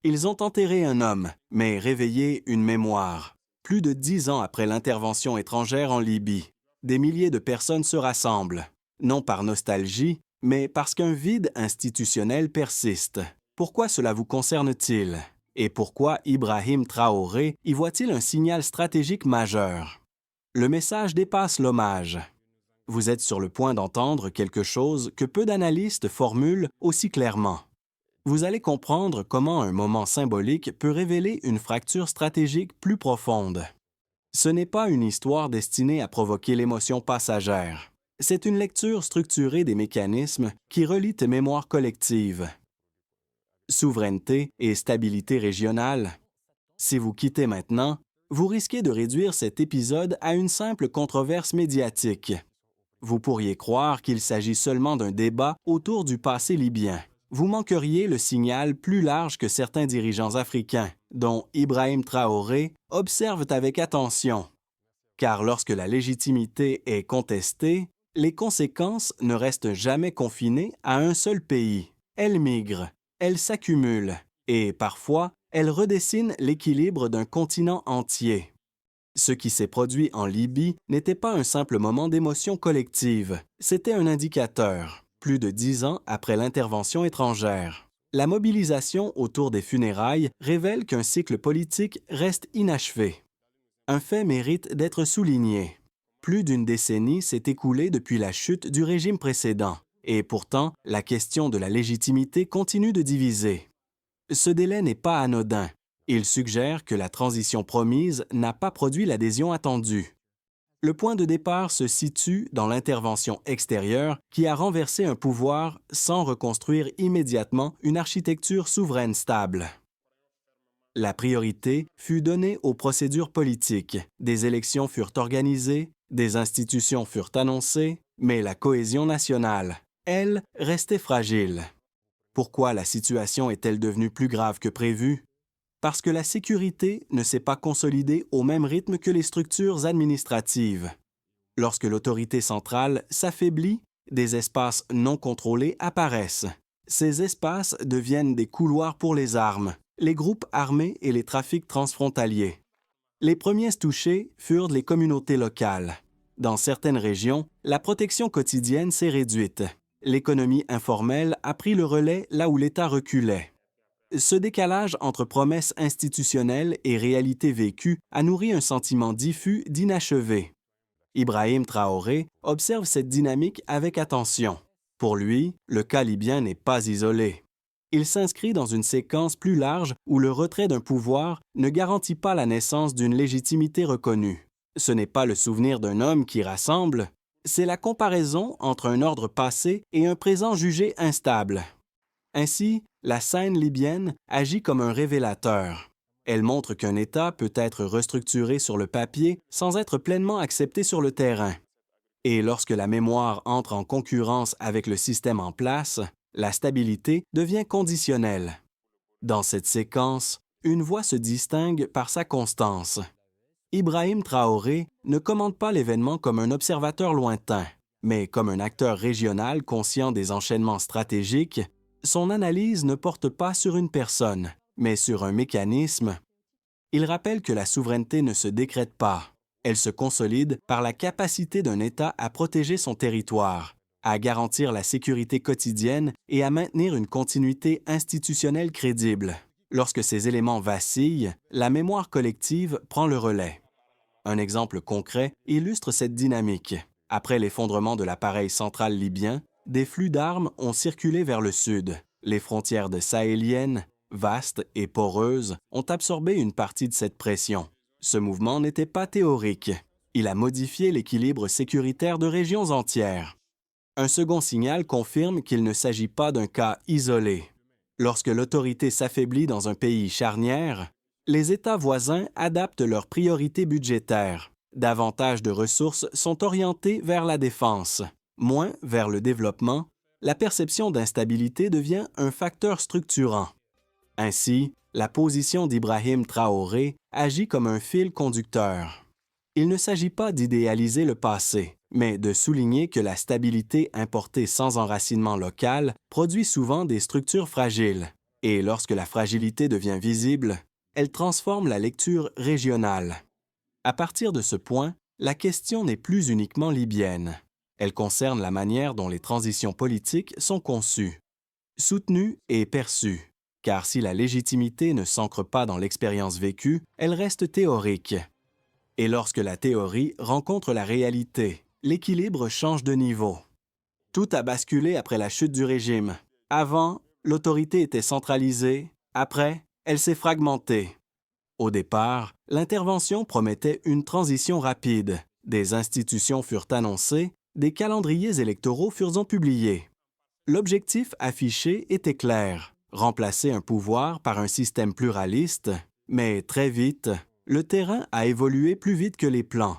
Ils ont enterré un homme, mais réveillé une mémoire. Plus de 10 ans après l'intervention étrangère en Libye, des milliers de personnes se rassemblent, non par nostalgie, mais parce qu'un vide institutionnel persiste. Pourquoi cela vous concerne-t-il? Et pourquoi Ibrahim Traoré y voit-il un signal stratégique majeur? Le message dépasse l'hommage. Vous êtes sur le point d'entendre quelque chose que peu d'analystes formulent aussi clairement. Vous allez comprendre comment un moment symbolique peut révéler une fracture stratégique plus profonde. Ce n'est pas une histoire destinée à provoquer l'émotion passagère. C'est une lecture structurée des mécanismes qui relient tes mémoires collectives. Souveraineté et stabilité régionale. Si vous quittez maintenant, vous risquez de réduire cet épisode à une simple controverse médiatique. Vous pourriez croire qu'il s'agit seulement d'un débat autour du passé libyen. Vous manqueriez le signal plus large que certains dirigeants africains, dont Ibrahim Traoré, observent avec attention. Car lorsque la légitimité est contestée, les conséquences ne restent jamais confinées à un seul pays. Elles migrent, elles s'accumulent, et parfois, elles redessinent l'équilibre d'un continent entier. Ce qui s'est produit en Libye n'était pas un simple moment d'émotion collective, c'était un indicateur, plus de 10 ans après l'intervention étrangère. La mobilisation autour des funérailles révèle qu'un cycle politique reste inachevé. Un fait mérite d'être souligné. Plus d'une décennie s'est écoulée depuis la chute du régime précédent, et pourtant, la question de la légitimité continue de diviser. Ce délai n'est pas anodin. Il suggère que la transition promise n'a pas produit l'adhésion attendue. Le point de départ se situe dans l'intervention extérieure qui a renversé un pouvoir sans reconstruire immédiatement une architecture souveraine stable. La priorité fut donnée aux procédures politiques. Des élections furent organisées, des institutions furent annoncées, mais la cohésion nationale, elle, restait fragile. Pourquoi la situation est-elle devenue plus grave que prévu? Parce que la sécurité ne s'est pas consolidée au même rythme que les structures administratives. Lorsque l'autorité centrale s'affaiblit, des espaces non contrôlés apparaissent. Ces espaces deviennent des couloirs pour les armes, les groupes armés et les trafics transfrontaliers. Les premiers touchés furent les communautés locales. Dans certaines régions, la protection quotidienne s'est réduite. L'économie informelle a pris le relais là où l'État reculait. Ce décalage entre promesses institutionnelles et réalité vécue a nourri un sentiment diffus d'inachevé. Ibrahim Traoré observe cette dynamique avec attention. Pour lui, le cas libyen n'est pas isolé. Il s'inscrit dans une séquence plus large où le retrait d'un pouvoir ne garantit pas la naissance d'une légitimité reconnue. Ce n'est pas le souvenir d'un homme qui rassemble, c'est la comparaison entre un ordre passé et un présent jugé instable. Ainsi, la scène libyenne agit comme un révélateur. Elle montre qu'un État peut être restructuré sur le papier sans être pleinement accepté sur le terrain. Et lorsque la mémoire entre en concurrence avec le système en place, la stabilité devient conditionnelle. Dans cette séquence, une voix se distingue par sa constance. Ibrahim Traoré ne commente pas l'événement comme un observateur lointain, mais comme un acteur régional conscient des enchaînements stratégiques. Son analyse ne porte pas sur une personne, mais sur un mécanisme. Il rappelle que la souveraineté ne se décrète pas. Elle se consolide par la capacité d'un État à protéger son territoire, à garantir la sécurité quotidienne et à maintenir une continuité institutionnelle crédible. Lorsque ces éléments vacillent, la mémoire collective prend le relais. Un exemple concret illustre cette dynamique. Après l'effondrement de l'appareil central libyen, des flux d'armes ont circulé vers le sud. Les frontières sahéliennes, vastes et poreuses, ont absorbé une partie de cette pression. Ce mouvement n'était pas théorique. Il a modifié l'équilibre sécuritaire de régions entières. Un second signal confirme qu'il ne s'agit pas d'un cas isolé. Lorsque l'autorité s'affaiblit dans un pays charnière, les États voisins adaptent leurs priorités budgétaires. Davantage de ressources sont orientées vers la défense, moins vers le développement. La perception d'instabilité devient un facteur structurant. Ainsi, la position d'Ibrahim Traoré agit comme un fil conducteur. Il ne s'agit pas d'idéaliser le passé, mais de souligner que la stabilité importée sans enracinement local produit souvent des structures fragiles. Et lorsque la fragilité devient visible, elle transforme la lecture régionale. À partir de ce point, la question n'est plus uniquement libyenne. Elle concerne la manière dont les transitions politiques sont conçues, soutenues et perçues. Car si la légitimité ne s'ancre pas dans l'expérience vécue, elle reste théorique. Et lorsque la théorie rencontre la réalité, l'équilibre change de niveau. Tout a basculé après la chute du régime. Avant, l'autorité était centralisée. Après, elle s'est fragmentée. Au départ, l'intervention promettait une transition rapide. Des institutions furent annoncées, des calendriers électoraux furent publiés. L'objectif affiché était clair, remplacer un pouvoir par un système pluraliste, mais très vite, le terrain a évolué plus vite que les plans.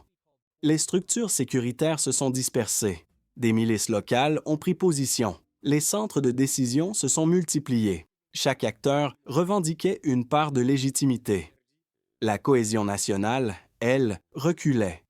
Les structures sécuritaires se sont dispersées. Des milices locales ont pris position. Les centres de décision se sont multipliés. Chaque acteur revendiquait une part de légitimité. La cohésion nationale, elle, reculait.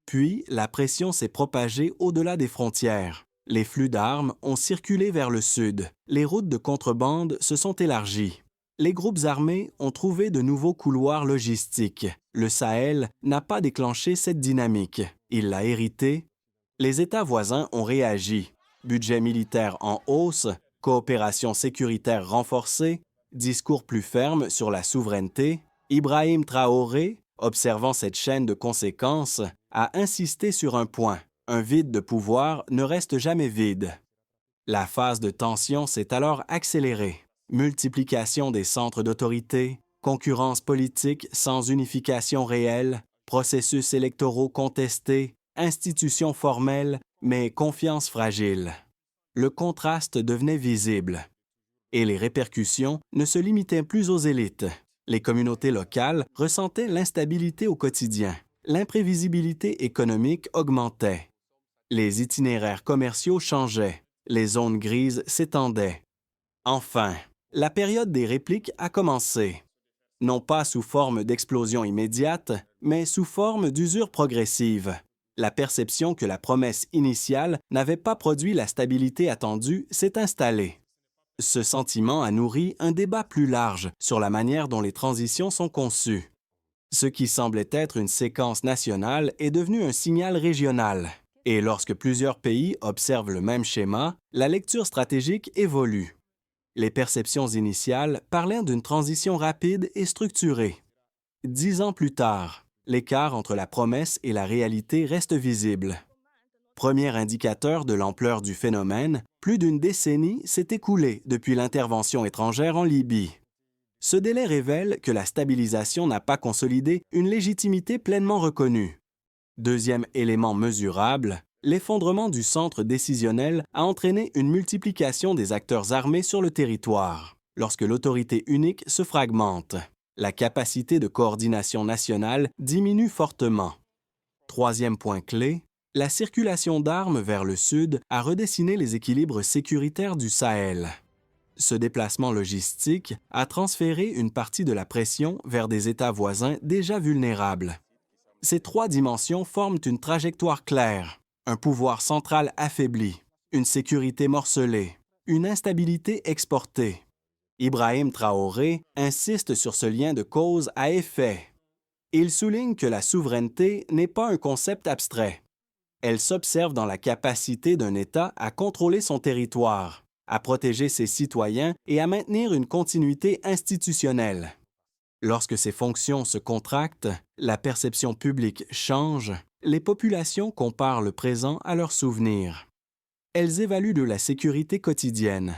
Puis, la pression s'est propagée au-delà des frontières. Les flux d'armes ont circulé vers le sud. Les routes de contrebande se sont élargies. Les groupes armés ont trouvé de nouveaux couloirs logistiques. Le Sahel n'a pas déclenché cette dynamique. Il l'a héritée. Les États voisins ont réagi. Budget militaire en hausse, coopération sécuritaire renforcée, discours plus fermes sur la souveraineté. Ibrahim Traoré, observant cette chaîne de conséquences, a insisté sur un point. Un vide de pouvoir ne reste jamais vide. La phase de tension s'est alors accélérée. Multiplication des centres d'autorité, concurrence politique sans unification réelle, processus électoraux contestés, institutions formelles, mais confiance fragile. Le contraste devenait visible. Et les répercussions ne se limitaient plus aux élites. Les communautés locales ressentaient l'instabilité au quotidien. L'imprévisibilité économique augmentait. Les itinéraires commerciaux changeaient. Les zones grises s'étendaient. Enfin, la période des répliques a commencé. Non pas sous forme d'explosion immédiate, mais sous forme d'usure progressive. La perception que la promesse initiale n'avait pas produit la stabilité attendue s'est installée. Ce sentiment a nourri un débat plus large sur la manière dont les transitions sont conçues. Ce qui semblait être une séquence nationale est devenu un signal régional. Et lorsque plusieurs pays observent le même schéma, la lecture stratégique évolue. Les perceptions initiales parlaient d'une transition rapide et structurée. 10 ans plus tard, l'écart entre la promesse et la réalité reste visible. Premier indicateur de l'ampleur du phénomène, plus d'une décennie s'est écoulée depuis l'intervention étrangère en Libye. Ce délai révèle que la stabilisation n'a pas consolidé une légitimité pleinement reconnue. Deuxième élément mesurable, l'effondrement du centre décisionnel a entraîné une multiplication des acteurs armés sur le territoire. Lorsque l'autorité unique se fragmente, la capacité de coordination nationale diminue fortement. Troisième point clé, la circulation d'armes vers le sud a redessiné les équilibres sécuritaires du Sahel. Ce déplacement logistique a transféré une partie de la pression vers des États voisins déjà vulnérables. Ces trois dimensions forment une trajectoire claire, un pouvoir central affaibli, une sécurité morcelée, une instabilité exportée. Ibrahim Traoré insiste sur ce lien de cause à effet. Il souligne que la souveraineté n'est pas un concept abstrait. Elle s'observe dans la capacité d'un État à contrôler son territoire, à protéger ses citoyens et à maintenir une continuité institutionnelle. Lorsque ces fonctions se contractent, la perception publique change, les populations comparent le présent à leurs souvenirs. Elles évaluent de la sécurité quotidienne.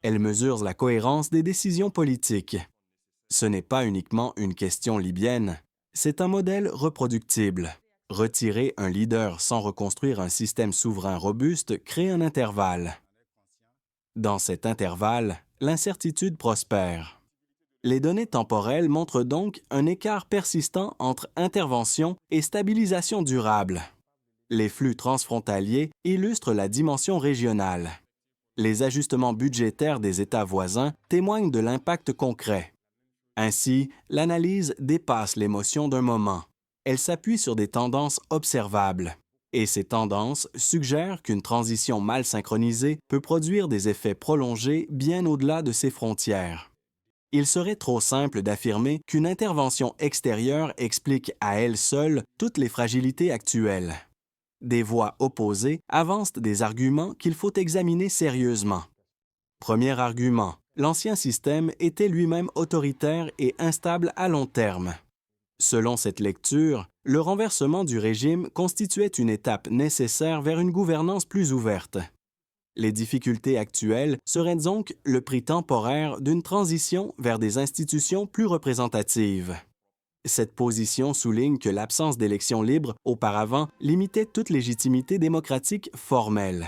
Elles mesurent la cohérence des décisions politiques. Ce n'est pas uniquement une question libyenne, c'est un modèle reproductible. Retirer un leader sans reconstruire un système souverain robuste crée un intervalle. Dans cet intervalle, l'incertitude prospère. Les données temporelles montrent donc un écart persistant entre intervention et stabilisation durable. Les flux transfrontaliers illustrent la dimension régionale. Les ajustements budgétaires des États voisins témoignent de l'impact concret. Ainsi, l'analyse dépasse l'émotion d'un moment. Elle s'appuie sur des tendances observables. Et ces tendances suggèrent qu'une transition mal synchronisée peut produire des effets prolongés bien au-delà de ses frontières. Il serait trop simple d'affirmer qu'une intervention extérieure explique à elle seule toutes les fragilités actuelles. Des voix opposées avancent des arguments qu'il faut examiner sérieusement. Premier argument, l'ancien système était lui-même autoritaire et instable à long terme. Selon cette lecture, le renversement du régime constituait une étape nécessaire vers une gouvernance plus ouverte. Les difficultés actuelles seraient donc le prix temporaire d'une transition vers des institutions plus représentatives. Cette position souligne que l'absence d'élections libres auparavant limitait toute légitimité démocratique formelle.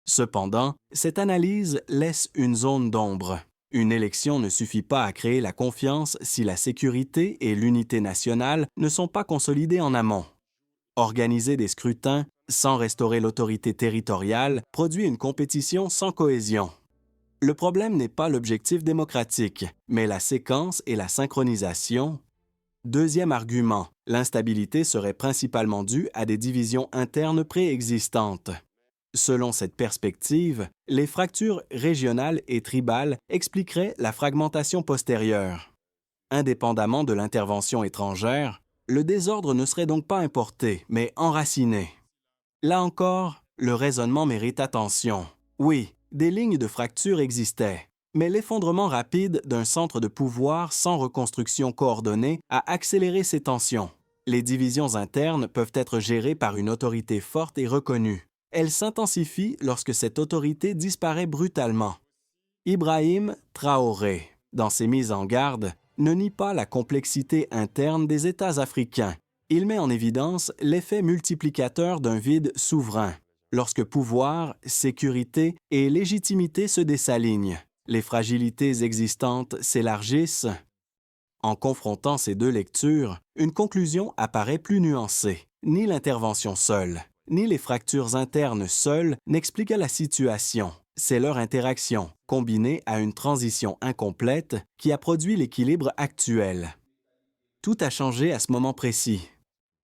Cependant, cette analyse laisse une zone d'ombre. Une élection ne suffit pas à créer la confiance si la sécurité et l'unité nationale ne sont pas consolidées en amont. Organiser des scrutins sans restaurer l'autorité territoriale produit une compétition sans cohésion. Le problème n'est pas l'objectif démocratique, mais la séquence et la synchronisation. Deuxième argument, l'instabilité serait principalement due à des divisions internes préexistantes. Selon cette perspective, les fractures régionales et tribales expliqueraient la fragmentation postérieure. Indépendamment de l'intervention étrangère, le désordre ne serait donc pas importé, mais enraciné. Là encore, le raisonnement mérite attention. Oui, des lignes de fracture existaient, mais l'effondrement rapide d'un centre de pouvoir sans reconstruction coordonnée a accéléré ces tensions. Les divisions internes peuvent être gérées par une autorité forte et reconnue. Elles s'intensifient lorsque cette autorité disparaît brutalement. Ibrahim Traoré, dans ses mises en garde, ne nie pas la complexité interne des États africains. Il met en évidence l'effet multiplicateur d'un vide souverain. Lorsque pouvoir, sécurité et légitimité se désalignent, les fragilités existantes s'élargissent. En confrontant ces deux lectures, une conclusion apparaît plus nuancée. Ni l'intervention seule, ni les fractures internes seules n'expliquent la situation. C'est leur interaction, combinée à une transition incomplète, qui a produit l'équilibre actuel. Tout a changé à ce moment précis.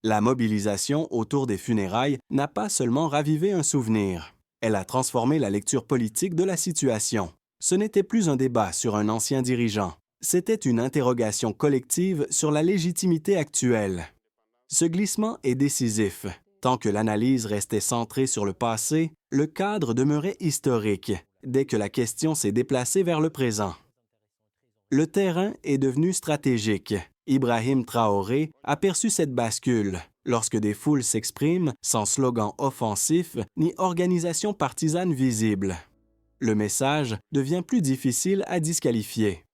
La mobilisation autour des funérailles n'a pas seulement ravivé un souvenir. Elle a transformé la lecture politique de la situation. Ce n'était plus un débat sur un ancien dirigeant. C'était une interrogation collective sur la légitimité actuelle. Ce glissement est décisif. Tant que l'analyse restait centrée sur le passé, le cadre demeurait historique, dès que la question s'est déplacée vers le présent. Le terrain est devenu stratégique. Ibrahim Traoré a perçu cette bascule lorsque des foules s'expriment sans slogan offensif ni organisation partisane visible. Le message devient plus difficile à disqualifier.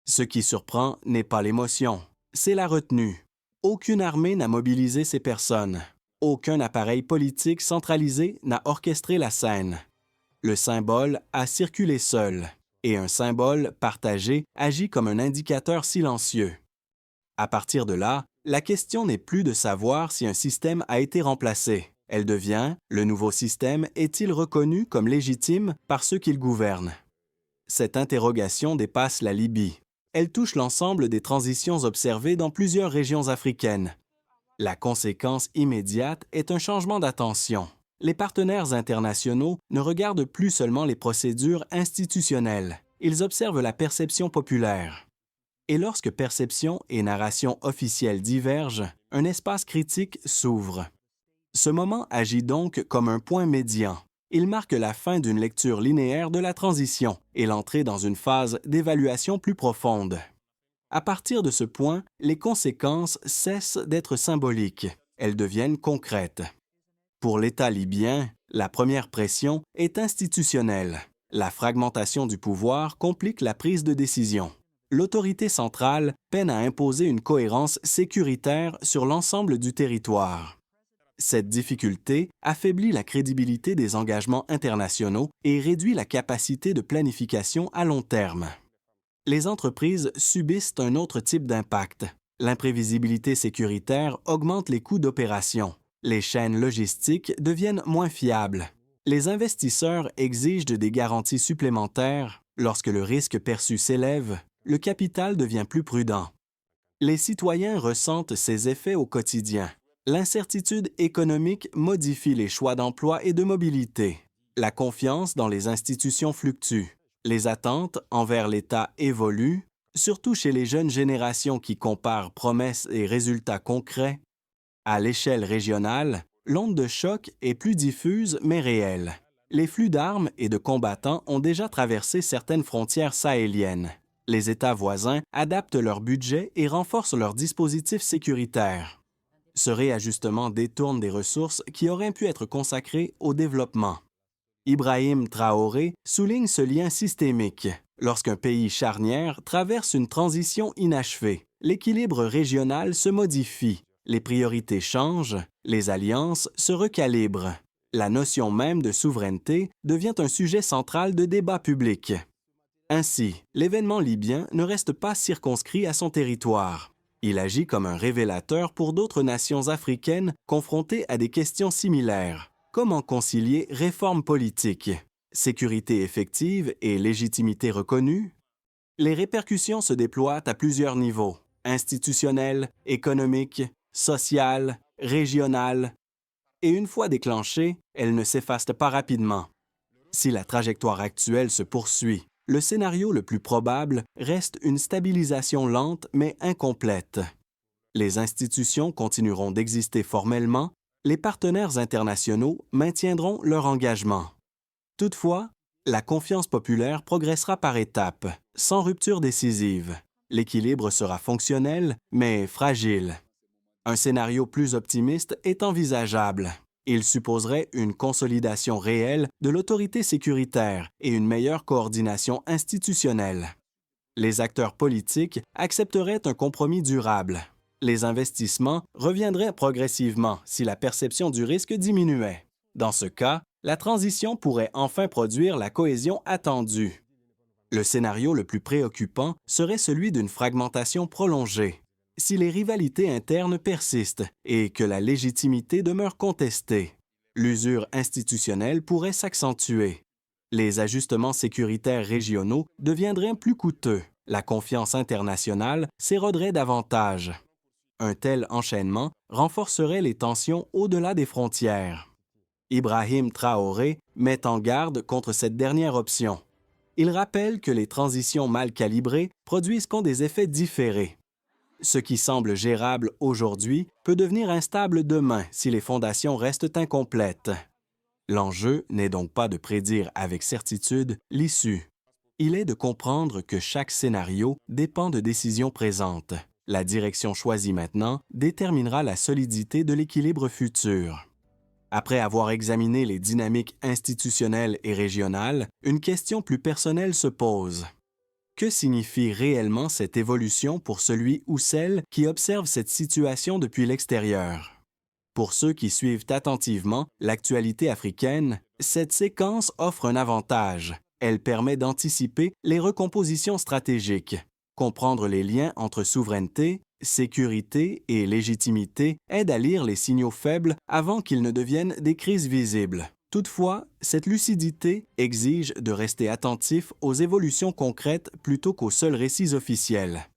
Ce qui surprend n'est pas l'émotion, c'est la retenue. Aucune armée n'a mobilisé ces personnes. Aucun appareil politique centralisé n'a orchestré la scène. Le symbole a circulé seul, et un symbole partagé agit comme un indicateur silencieux. À partir de là, la question n'est plus de savoir si un système a été remplacé. Elle devient, le nouveau système est-il reconnu comme légitime par ceux qui le gouvernent? Cette interrogation dépasse la Libye. Elle touche l'ensemble des transitions observées dans plusieurs régions africaines. La conséquence immédiate est un changement d'attention. Les partenaires internationaux ne regardent plus seulement les procédures institutionnelles, ils observent la perception populaire. Et lorsque perception et narration officielle divergent, un espace critique s'ouvre. Ce moment agit donc comme un point médian. Il marque la fin d'une lecture linéaire de la transition et l'entrée dans une phase d'évaluation plus profonde. À partir de ce point, les conséquences cessent d'être symboliques. Elles deviennent concrètes. Pour l'État libyen, la première pression est institutionnelle. La fragmentation du pouvoir complique la prise de décision. L'autorité centrale peine à imposer une cohérence sécuritaire sur l'ensemble du territoire. Cette difficulté affaiblit la crédibilité des engagements internationaux et réduit la capacité de planification à long terme. Les entreprises subissent un autre type d'impact. L'imprévisibilité sécuritaire augmente les coûts d'opération. Les chaînes logistiques deviennent moins fiables. Les investisseurs exigent des garanties supplémentaires. Lorsque le risque perçu s'élève, le capital devient plus prudent. Les citoyens ressentent ces effets au quotidien. L'incertitude économique modifie les choix d'emploi et de mobilité. La confiance dans les institutions fluctue. Les attentes envers l'État évoluent. surtout chez les jeunes générations qui comparent promesses et résultats concrets. À l'échelle régionale, l'onde de choc est plus diffuse mais réelle. Les flux d'armes et de combattants ont déjà traversé certaines frontières sahéliennes. Les États voisins adaptent leur budget et renforcent leurs dispositifs sécuritaires. Ce réajustement détourne des ressources qui auraient pu être consacrées au développement. Ibrahim Traoré souligne ce lien systémique. Lorsqu'un pays charnière traverse une transition inachevée, l'équilibre régional se modifie, les priorités changent, les alliances se recalibrent. La notion même de souveraineté devient un sujet central de débat public. Ainsi, l'événement libyen ne reste pas circonscrit à son territoire. Il agit comme un révélateur pour d'autres nations africaines confrontées à des questions similaires. Comment concilier réformes politiques, sécurité effective et légitimité reconnue? Les répercussions se déploient à plusieurs niveaux: institutionnel, économique, social, régional. Et une fois déclenchées, elles ne s'effacent pas rapidement. Si la trajectoire actuelle se poursuit, le scénario le plus probable reste une stabilisation lente mais incomplète. Les institutions continueront d'exister formellement, les partenaires internationaux maintiendront leur engagement. Toutefois, la confiance populaire progressera par étapes, sans rupture décisive. L'équilibre sera fonctionnel, mais fragile. Un scénario plus optimiste est envisageable. Il supposerait une consolidation réelle de l'autorité sécuritaire et une meilleure coordination institutionnelle. Les acteurs politiques accepteraient un compromis durable. Les investissements reviendraient progressivement si la perception du risque diminuait. Dans ce cas, la transition pourrait enfin produire la cohésion attendue. Le scénario le plus préoccupant serait celui d'une fragmentation prolongée. Si les rivalités internes persistent et que la légitimité demeure contestée, l'usure institutionnelle pourrait s'accentuer. Les ajustements sécuritaires régionaux deviendraient plus coûteux. La confiance internationale s'éroderait davantage. Un tel enchaînement renforcerait les tensions au-delà des frontières. Ibrahim Traoré met en garde contre cette dernière option. Il rappelle que les transitions mal calibrées produisent des effets différés. Ce qui semble gérable aujourd'hui peut devenir instable demain si les fondations restent incomplètes. L'enjeu n'est donc pas de prédire avec certitude l'issue. Il est de comprendre que chaque scénario dépend de décisions présentes. La direction choisie maintenant déterminera la solidité de l'équilibre futur. Après avoir examiné les dynamiques institutionnelles et régionales, une question plus personnelle se pose. Que signifie réellement cette évolution pour celui ou celle qui observe cette situation depuis l'extérieur? Pour ceux qui suivent attentivement l'actualité africaine, cette séquence offre un avantage. Elle permet d'anticiper les recompositions stratégiques. Comprendre les liens entre souveraineté, sécurité et légitimité aide à lire les signaux faibles avant qu'ils ne deviennent des crises visibles. Toutefois, cette lucidité exige de rester attentif aux évolutions concrètes plutôt qu'aux seuls récits officiels.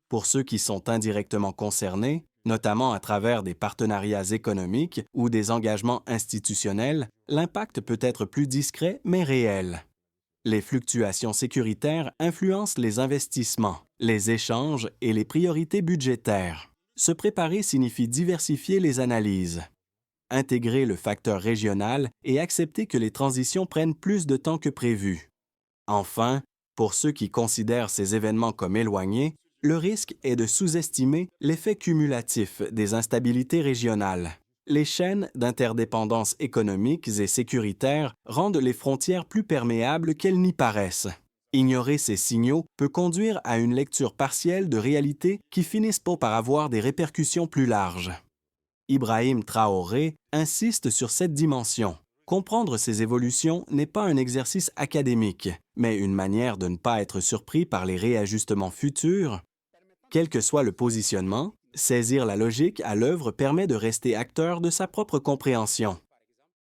Pour ceux qui sont indirectement concernés, notamment à travers des partenariats économiques ou des engagements institutionnels, l'impact peut être plus discret mais réel. Les fluctuations sécuritaires influencent les investissements, les échanges et les priorités budgétaires. Se préparer signifie diversifier les analyses. Intégrer le facteur régional et accepter que les transitions prennent plus de temps que prévu. Enfin, pour ceux qui considèrent ces événements comme éloignés, le risque est de sous-estimer l'effet cumulatif des instabilités régionales. Les chaînes d'interdépendance économiques et sécuritaires rendent les frontières plus perméables qu'elles n'y paraissent. Ignorer ces signaux peut conduire à une lecture partielle de réalités qui finissent par avoir des répercussions plus larges. Ibrahim Traoré insiste sur cette dimension. Comprendre ces évolutions n'est pas un exercice académique, mais une manière de ne pas être surpris par les réajustements futurs. Quel que soit le positionnement, saisir la logique à l'œuvre permet de rester acteur de sa propre compréhension.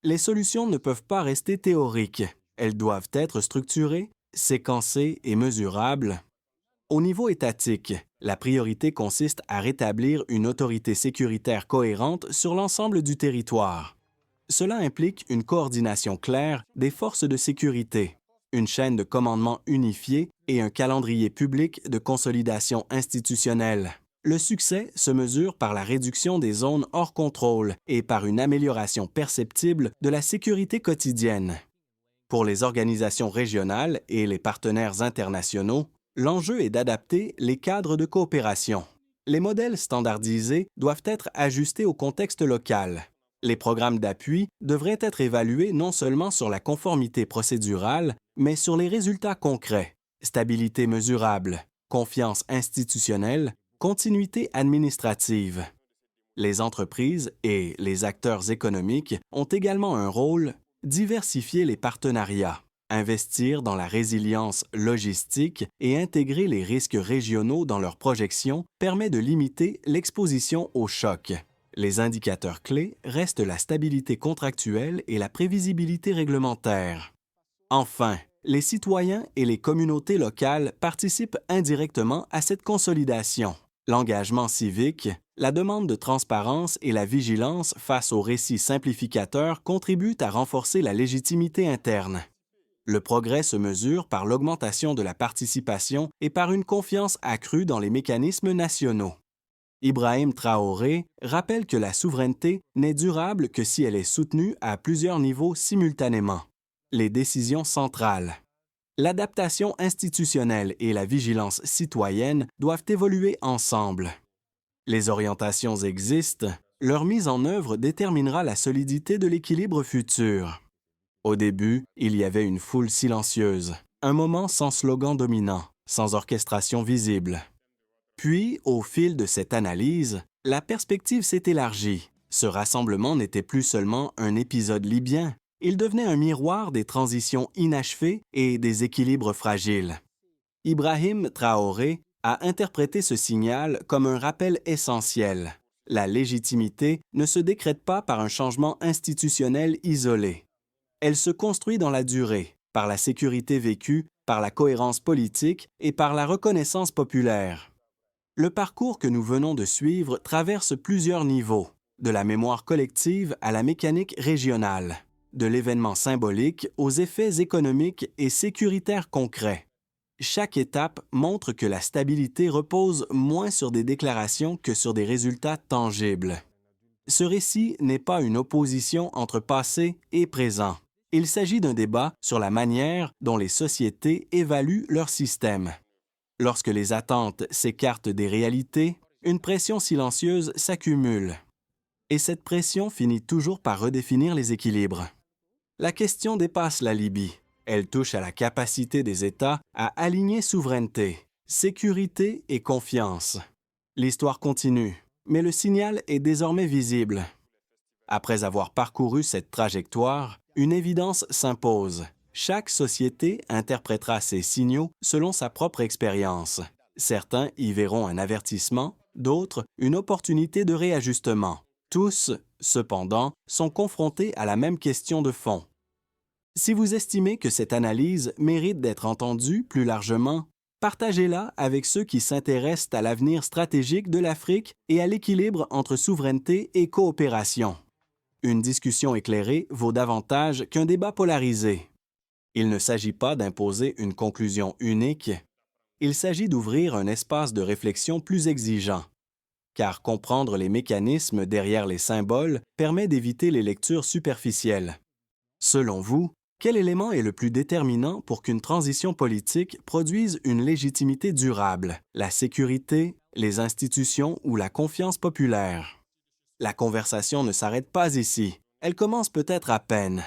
Les solutions ne peuvent pas rester théoriques. Elles doivent être structurées, séquencées et mesurables. Au niveau étatique, la priorité consiste à rétablir une autorité sécuritaire cohérente sur l'ensemble du territoire. Cela implique une coordination claire des forces de sécurité, une chaîne de commandement unifiée et un calendrier public de consolidation institutionnelle. Le succès se mesure par la réduction des zones hors contrôle et par une amélioration perceptible de la sécurité quotidienne. Pour les organisations régionales et les partenaires internationaux, l'enjeu est d'adapter les cadres de coopération. Les modèles standardisés doivent être ajustés au contexte local. Les programmes d'appui devraient être évalués non seulement sur la conformité procédurale, mais sur les résultats concrets, stabilité mesurable, confiance institutionnelle, continuité administrative. Les entreprises et les acteurs économiques ont également un rôle: diversifier les partenariats, investir dans la résilience logistique et intégrer les risques régionaux dans leurs projections permet de limiter l'exposition aux chocs. Les indicateurs clés restent la stabilité contractuelle et la prévisibilité réglementaire. Enfin, les citoyens et les communautés locales participent indirectement à cette consolidation. L'engagement civique, la demande de transparence et la vigilance face aux récits simplificateurs contribuent à renforcer la légitimité interne. Le progrès se mesure par l'augmentation de la participation et par une confiance accrue dans les mécanismes nationaux. Ibrahim Traoré rappelle que la souveraineté n'est durable que si elle est soutenue à plusieurs niveaux simultanément. Les décisions centrales. L'adaptation institutionnelle et la vigilance citoyenne doivent évoluer ensemble. Les orientations existent, leur mise en œuvre déterminera la solidité de l'équilibre futur. Au début, il y avait une foule silencieuse, un moment sans slogan dominant, sans orchestration visible. Puis, au fil de cette analyse, la perspective s'est élargie. Ce rassemblement n'était plus seulement un épisode libyen, il devenait un miroir des transitions inachevées et des équilibres fragiles. Ibrahim Traoré a interprété ce signal comme un rappel essentiel. La légitimité ne se décrète pas par un changement institutionnel isolé. Elle se construit dans la durée, par la sécurité vécue, par la cohérence politique et par la reconnaissance populaire. Le parcours que nous venons de suivre traverse plusieurs niveaux, de la mémoire collective à la mécanique régionale, de l'événement symbolique aux effets économiques et sécuritaires concrets. Chaque étape montre que la stabilité repose moins sur des déclarations que sur des résultats tangibles. Ce récit n'est pas une opposition entre passé et présent. Il s'agit d'un débat sur la manière dont les sociétés évaluent leur système. Lorsque les attentes s'écartent des réalités, une pression silencieuse s'accumule. Et cette pression finit toujours par redéfinir les équilibres. La question dépasse la Libye. Elle touche à la capacité des États à aligner souveraineté, sécurité et confiance. L'histoire continue, mais le signal est désormais visible. Après avoir parcouru cette trajectoire, une évidence s'impose. Chaque société interprétera ces signaux selon sa propre expérience. Certains y verront un avertissement, d'autres une opportunité de réajustement. Tous, cependant, sont confrontés à la même question de fond. Si vous estimez que cette analyse mérite d'être entendue plus largement, partagez-la avec ceux qui s'intéressent à l'avenir stratégique de l'Afrique et à l'équilibre entre souveraineté et coopération. Une discussion éclairée vaut davantage qu'un débat polarisé. Il ne s'agit pas d'imposer une conclusion unique, il s'agit d'ouvrir un espace de réflexion plus exigeant. Car comprendre les mécanismes derrière les symboles permet d'éviter les lectures superficielles. Selon vous, quel élément est le plus déterminant pour qu'une transition politique produise une légitimité durable, la sécurité, les institutions ou la confiance populaire? La conversation ne s'arrête pas ici, elle commence peut-être à peine.